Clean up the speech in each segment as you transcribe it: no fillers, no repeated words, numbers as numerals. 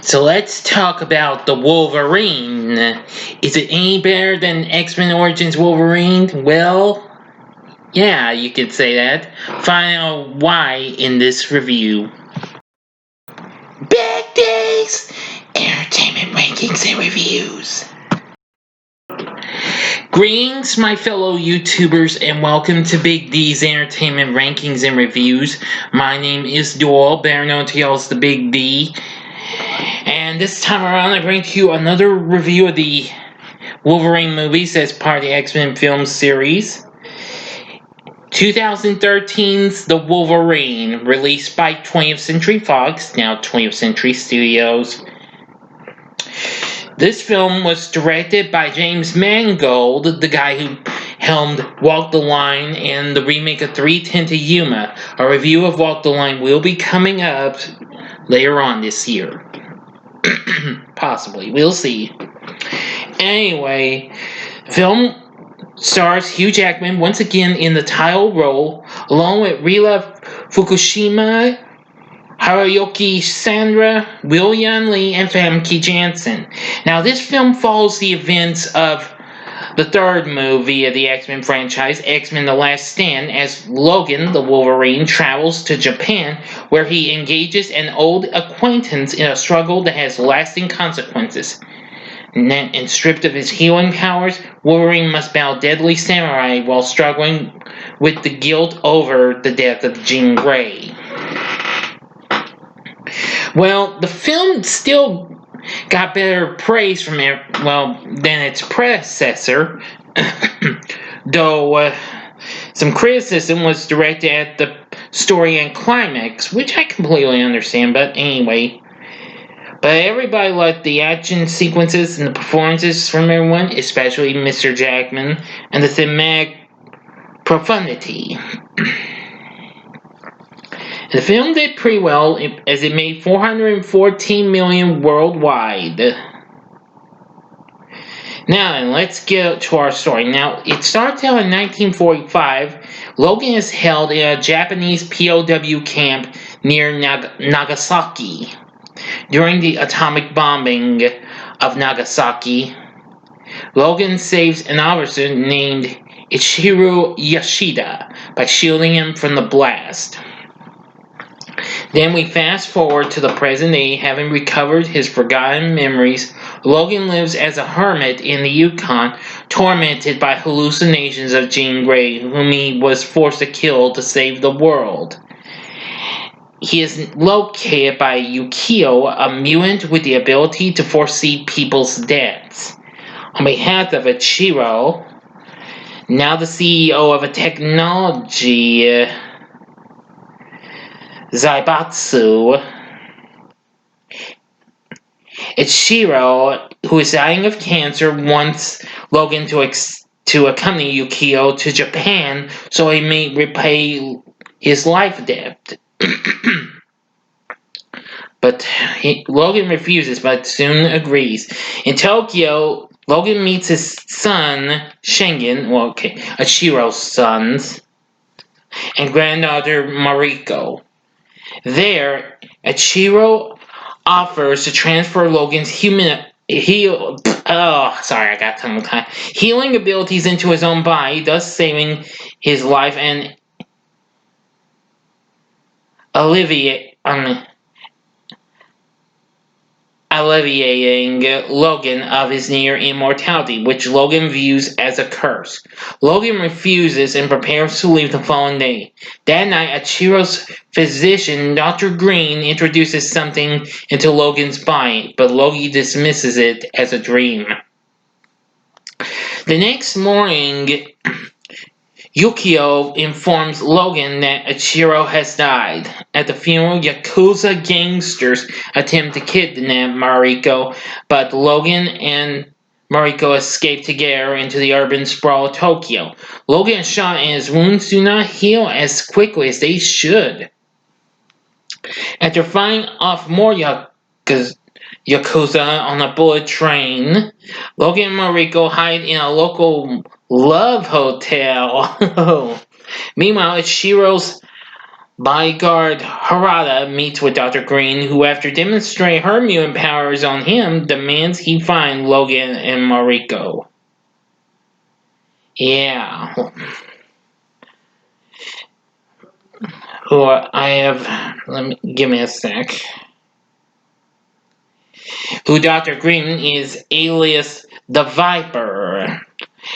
So let's talk about the Wolverine. Is it any better than X-Men Origins Wolverine? Well, yeah, you could say that. Find out why in this review. Big Days! Entertainment Rankings and Reviews. Greetings, my fellow YouTubers, and welcome to Big D's Entertainment Rankings and Reviews. My name is Doyle, better known to y'all as the Big D. And this time around, I bring to you another review of the Wolverine movies as part of the X-Men film series. 2013's The Wolverine, released by 20th Century Fox, now 20th Century Studios. This film was directed by James Mangold, the guy who helmed Walk the Line and the remake of 3:10 to Yuma. A review of Walk the Line will be coming up later on this year. Possibly. We'll see. Anyway, film stars Hugh Jackman once again in the title role, along with Rila Fukushima, Hiroyuki Sandra, William Lee, and Famke Janssen. Now, this film follows the events of the third movie of the X-Men franchise, X-Men The Last Stand, as Logan, the Wolverine, travels to Japan, where he engages an old acquaintance in a struggle that has lasting consequences. And stripped of his healing powers, Wolverine must battle deadly samurai while struggling with the guilt over the death of Jean Grey. Well, the film still got better praise from it, than its predecessor, though some criticism was directed at the story and climax, which I completely understand, but anyway. But everybody liked the action sequences and the performances from everyone, especially Mr. Jackman, and the thematic profundity. The film did pretty well, as it made $414 million worldwide. Now, let's get to our story. Now, it starts out in 1945. Logan is held in a Japanese POW camp near Nagasaki. During the atomic bombing of Nagasaki, Logan saves an officer named Ichiro Yashida by shielding him from the blast. Then we fast forward to the present day. Having recovered his forgotten memories, Logan lives as a hermit in the Yukon, tormented by hallucinations of Jean Grey, whom he was forced to kill to save the world. He is located by Yukio, a mutant with the ability to foresee people's deaths. On behalf of Ichiro, now the CEO of a technology Zaibatsu, Ichiro, who is dying of cancer, wants Logan to accompany Yukio to Japan so he may repay his life debt. But Logan refuses, but soon agrees. In Tokyo, Logan meets his son, Shingen, Ichiro's sons, and granddaughter Mariko. There, Ichiro offers to transfer Logan's healing abilities into his own body, thus saving his life and alleviating Logan of his near immortality, which Logan views as a curse. Logan refuses and prepares to leave the following day. That night, Ichiro's physician, Dr. Green, introduces something into Logan's body, but Logan dismisses it as a dream. The next morning, Yukio informs Logan that Ichiro has died. At the funeral, Yakuza gangsters attempt to kidnap Mariko, but Logan and Mariko escape together into the urban sprawl of Tokyo. Logan is shot and his wounds do not heal as quickly as they should. After fighting off more Yakuza on a bullet train, Logan and Mariko hide in a local love hotel. Meanwhile, Ichiro's Bodyguard Harada meets with Dr. Green, who, after demonstrating her mutant powers on him, demands he find Logan and Mariko. Yeah. Who I have. Give me a sec. Who Dr. Green is alias the Viper.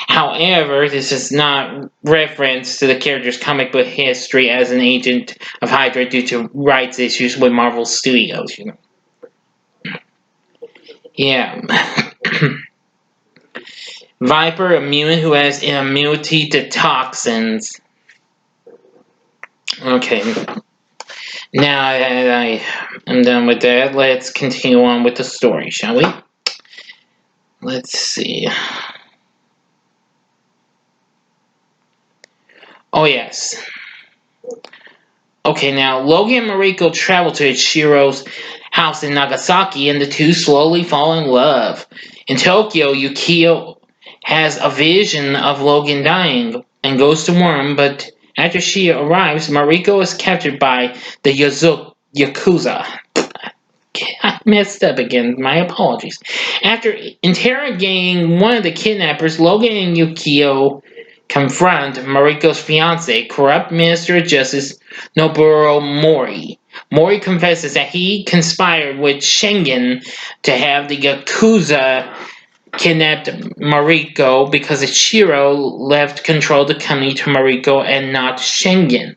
However, this is not reference to the character's comic book history as an agent of Hydra due to rights issues with Marvel Studios, you know. Yeah. Viper, a mutant who has immunity to toxins. Okay. Now that I am done with that, let's continue on with the story, shall we? Let's see. Oh, yes. Okay, now Logan and Mariko travel to Ichiro's house in Nagasaki, and the two slowly fall in love. In Tokyo, Yukio has a vision of Logan dying and goes to warn him, but after she arrives, Mariko is captured by the Yakuza. I messed up again. My apologies. After interrogating one of the kidnappers, Logan and Yukio confront Mariko's fiance, corrupt Minister of Justice Noboru Mori. Mori confesses that he conspired with Schengen to have the Yakuza kidnapped Mariko because Ichiro left control of the company to Mariko and not Schengen.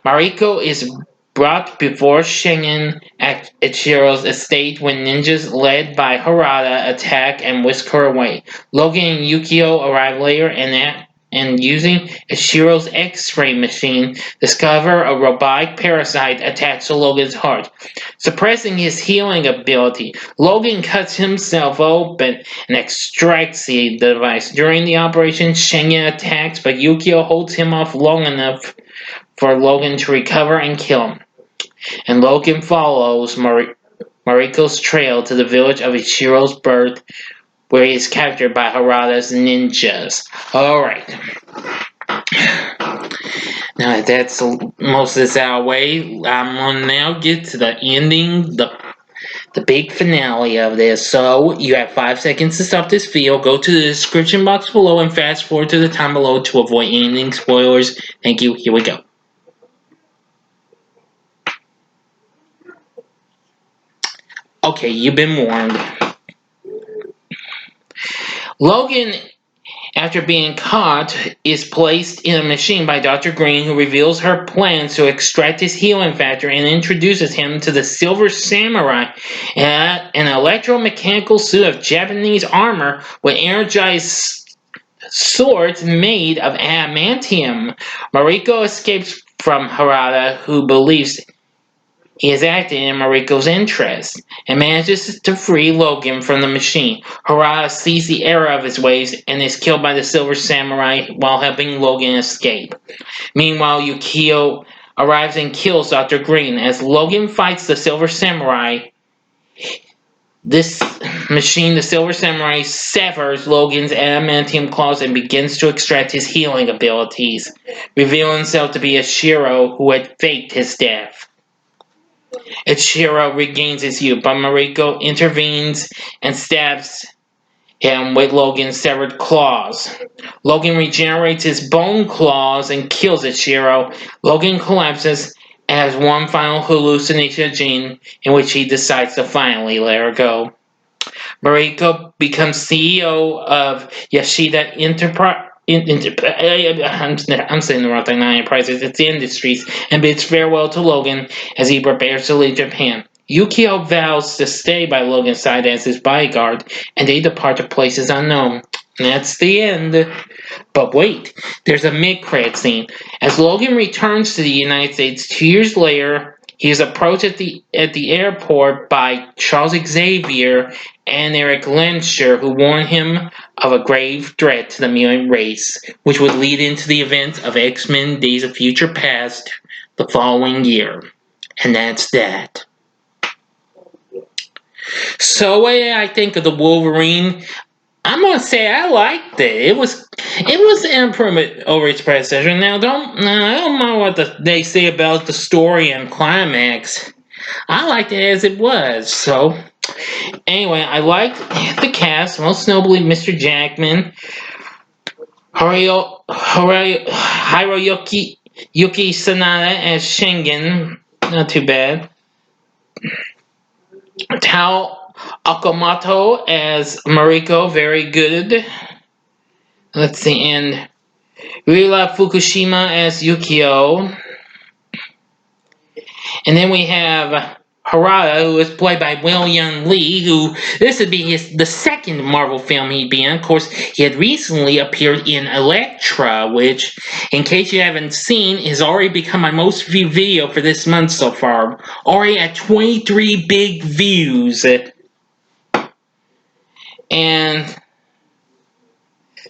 Mariko is brought before Schengen at Ichiro's estate when ninjas led by Harada attack and whisk her away. Logan and Yukio arrive later and using Ichiro's X-ray machine, discover a robotic parasite attached to Logan's heart, suppressing his healing ability. Logan cuts himself open and extracts the device. During the operation, Schengen attacks, but Yukio holds him off long enough for Logan to recover and kill him. And Logan follows Mariko's trail to the village of Ichiro's birth, where he is captured by Harada's ninjas. Alright. Now that that's most of this out of the way, I'm going to now get to the ending, the big finale of this. So you have 5 seconds to stop this video. Go to the description box below and fast forward to the time below to avoid ending spoilers. Thank you. Here we go. Okay, you've been warned. Logan, after being caught, is placed in a machine by Dr. Green, who reveals her plans to extract his healing factor and introduces him to the Silver Samurai, an electromechanical suit of Japanese armor with energized swords made of adamantium. Mariko escapes from Harada, who believes he is acting in Mariko's interest and manages to free Logan from the machine. Harada sees the error of his ways and is killed by the Silver Samurai while helping Logan escape. Meanwhile, Yukio arrives and kills Dr. Green. As Logan fights the Silver Samurai, this machine, the Silver Samurai, severs Logan's adamantium claws and begins to extract his healing abilities, revealing himself to be Ichiro, who had faked his death. Ichiro regains his youth, but Mariko intervenes and stabs him with Logan's severed claws. Logan regenerates his bone claws and kills Ichiro. Logan collapses and has one final hallucination gene in which he decides to finally let her go. Mariko becomes CEO of Yashida Enterprise. I'm saying the wrong thing, not Enterprises, it's Industries, and bids farewell to Logan as he prepares to leave Japan. Yukio vows to stay by Logan's side as his bodyguard, and they depart to places unknown. And that's the end. But wait, there's a mid-credit scene. As Logan returns to the United States 2 years later, he is approached at the airport by Charles Xavier and Eric Lensher, who warn him of a grave threat to the mutant race, which would lead into the events of X-Men Days of Future Past the following year. And that's that. So what did I think of the Wolverine? I'm gonna say I liked it. It was an improvement over its predecessor. Now, I don't know what they say about the story and climax. I liked it as it was. So anyway, I liked the cast, most notably Mr. Jackman, Hiroyuki Yuki Sanada as Shingen, not too bad. Tao Okamoto as Mariko, very good. Let's see, and Ryula Fukushima as Yukio. And then we have Harada, who is played by William Lee, who this would be the second Marvel film he'd be in. Of course, he had recently appeared in Elektra, which, in case you haven't seen, has already become my most viewed video for this month so far. Already at 23 big views. And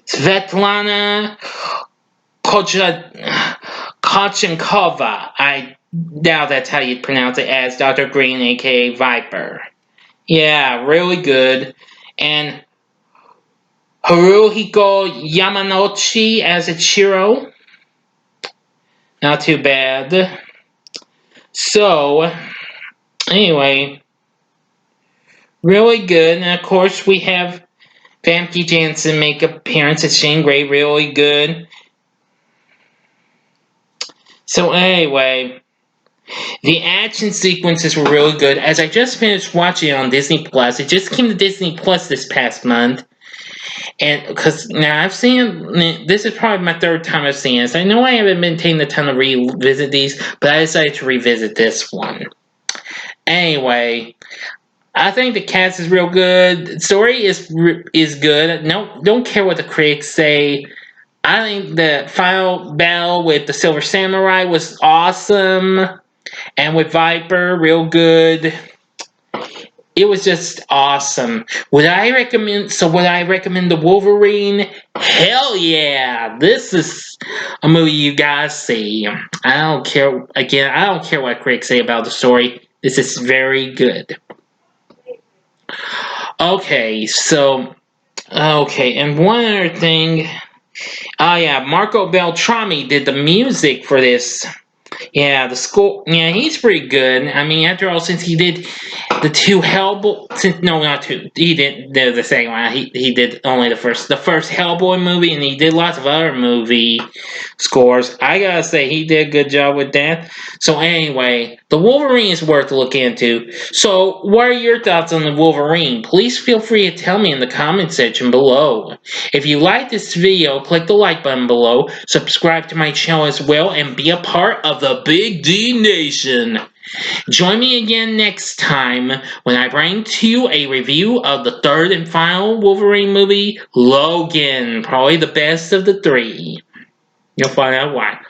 Svetlana Kochenkova, I doubt that's how you pronounce it, as Dr. Green, aka Viper. Yeah, really good. And Haruhiko Yamanouchi as Ichiro. Not too bad. So, anyway, really good. And of course, we have Famke Janssen make appearance as Shane Grey, really good. So, anyway, the action sequences were really good. As I just finished watching it on Disney Plus, it just came to Disney Plus this past month. And because now I've seen, this is probably my third time I've seen this. I know I haven't been taking the time to revisit these, but I decided to revisit this one. Anyway, I think the cast is real good. The story is good. No, don't care what the critics say. I think the final battle with the Silver Samurai was awesome, and with Viper, real good. It was just awesome. Would I recommend? So would I recommend the Wolverine? Hell yeah! This is a movie you guys see. I don't care. Again, I don't care what critics say about the story. This is very good. Okay, and one other thing. Oh yeah, Marco Beltrami did the music for this. Yeah, the score. Yeah, he's pretty good. I mean, after all, since he did the two Hellboy, no, not two. He didn't do the second one. He did only the first Hellboy movie, and he did lots of other movie scores. I gotta say, he did a good job with that. So anyway, the Wolverine is worth a look into. So, what are your thoughts on the Wolverine? Please feel free to tell me in the comment section below. If you like this video, click the like button below, subscribe to my channel as well, and be a part of the Big D Nation. Join me again next time when I bring to you a review of the third and final Wolverine movie, Logan. Probably the best of the three. You'll find out why.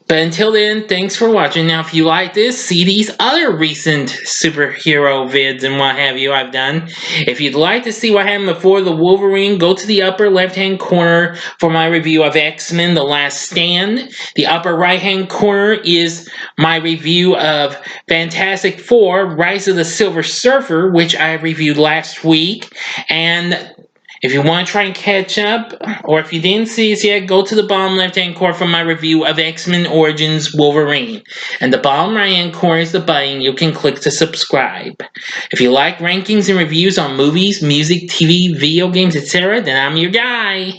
But until then, thanks for watching. Now, if you like this, see these other recent superhero vids and what have you I've done. If you'd like to see what happened before the Wolverine, go to the upper left-hand corner for my review of X-Men: The Last Stand. The upper right-hand corner is my review of Fantastic Four: Rise of the Silver Surfer, which I reviewed last week. And if you want to try and catch up, or if you didn't see it yet, go to the bottom left-hand corner for my review of X-Men Origins Wolverine. And the bottom right-hand corner is the button you can click to subscribe. If you like rankings and reviews on movies, music, TV, video games, etc., then I'm your guy.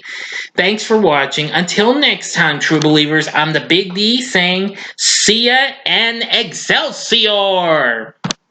Thanks for watching. Until next time, true believers, I'm the Big D saying, see ya and Excelsior!